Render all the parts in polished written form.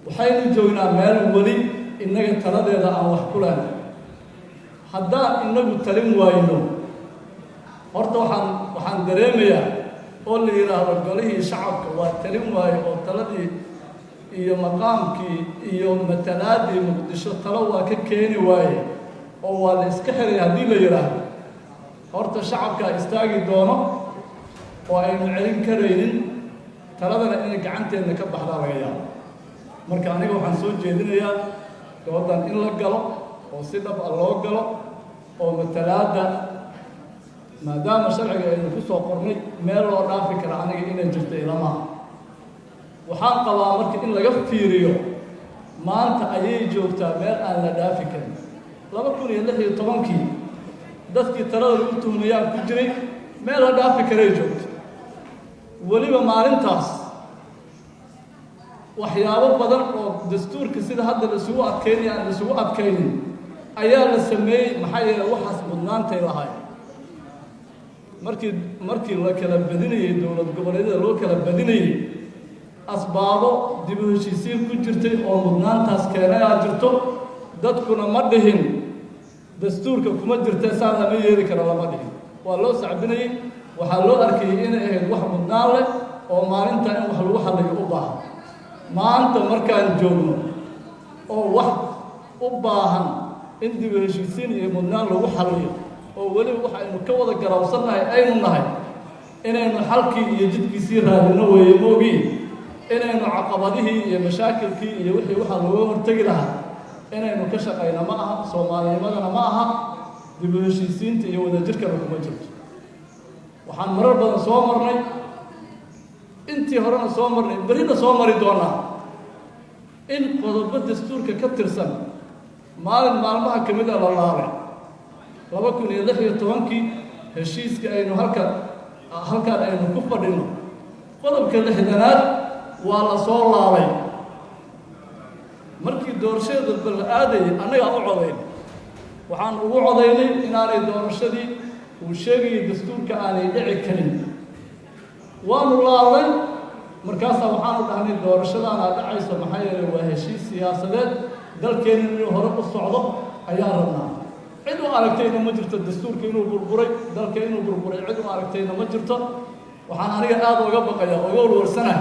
waxaynu joognaa meel weli innaga taladeeda aan wax ku lehna haddaan inagu talin wayno horta waxaan dareemayaa oo la yidhaahdo golihii shacabka waa talin waaye oo taladii iyo maqaamkii iyo matalaadii muqdisho talo waa ka keeni waaye oo waa la iska xiray haddii la yidhaahdo horta shacabkaa istaagi doono oo aynu celin karaynin taladana inay gacanteenna ka baxdaa laga yaabo marka aniga waxaan soo jeedinayaa doodan in la galo oo si dhab ah loo galo oo matalaadda maadaama sharciga aynu ku soo qornay meel loo dhaafi kara aniga inay jirto ilamaha waxaan qabaa marka in laga fiiriyo maanta ayay joogtaa meel aan la dhaafi karin 2016 dadkii talada lagu tuhmayaan ku jiray meel la dhaafi karay joogto weliba maalintaas waxyaabo badan oo dastuurka sida hadda la isugu adkeynay aan la isugu adkeynin ayaa la sameeyey maxaa yeelay waxaas mudnaantay lahayd markii la kala badinayay dowlad goboleedyada loo kala badinayay asbaabo dib u heshiisiin ku jirtay oo mudnaantaas keenay aad jirto dadkuna ma dhihin dastuurka kuma jirta saan lama yeeli karo lama dhihin waa loo sacbinayay waxaa loo arkayay inay ahayd wax mudnaan leh oo maalinta in wax lagu hadlayo u baahan maanta markaan joogno oo wax u baahan in dib u heshiisiin iyo mudnaan lagu xalliyo oo weliba waxaynu ka wada garawsannahay aynu nahay inaynu xalkii iyo jidkiisii raadino weeye moogiin inaynu caqabadihii iyo mashaakilkii iyo wixii waxaa looga hortegi lahaa inaynu ka shaqayna ma aha soomaalinimadana ma aha dib u heshiisiinta iyo wadajirkana kuma jirto waxaan marar badan soo marnay intii horena soo marnay berrina soo mari doonaa in qodobo dastuurka ka tirsan maalin maalmaha ka mid a la laalay 2016 heshiiska aynu halkaan aynu ku fadhino qodobka 6aad waa la soo laalay markii doorashada la aadayay annaga u codayn waxaan ugu codaynay inaanay doorashadii uu sheegayay dastuurka aanay dhici karin waanu laalay markaasaa waxaanu dhahnay doorashadaana dhacayso maxaa yeelay waa heshiis siyaasadeed dalkeena inuu hore u socdo ayaan rabnaa cid u aragtayna ma jirto dastuurka inuu burburay dalka inuu burburay cid u aragtayna ma jirto waxaan aniga aad uga baqaya uga warwarsanahay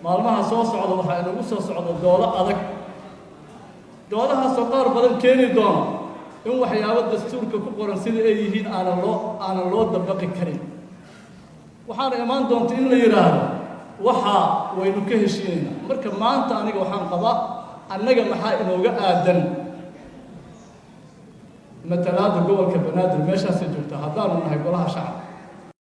maalmaha soo socda waxaa inagu soo socda doodo adag doodahaasoo qaar badan keeni doono in waxyaabo dastuurka ku qoran sida ay yihiin aanan loo dabaqi karin waxaana imaan doonta in la yidhaahdo waxaa waynu ka heshiinaynaa marka maanta aniga waxaan qabaa annaga maxaa inooga aadan matalaadda gobolka banaadir meeshaasay joogtaa haddaanu nahay golaha shacabka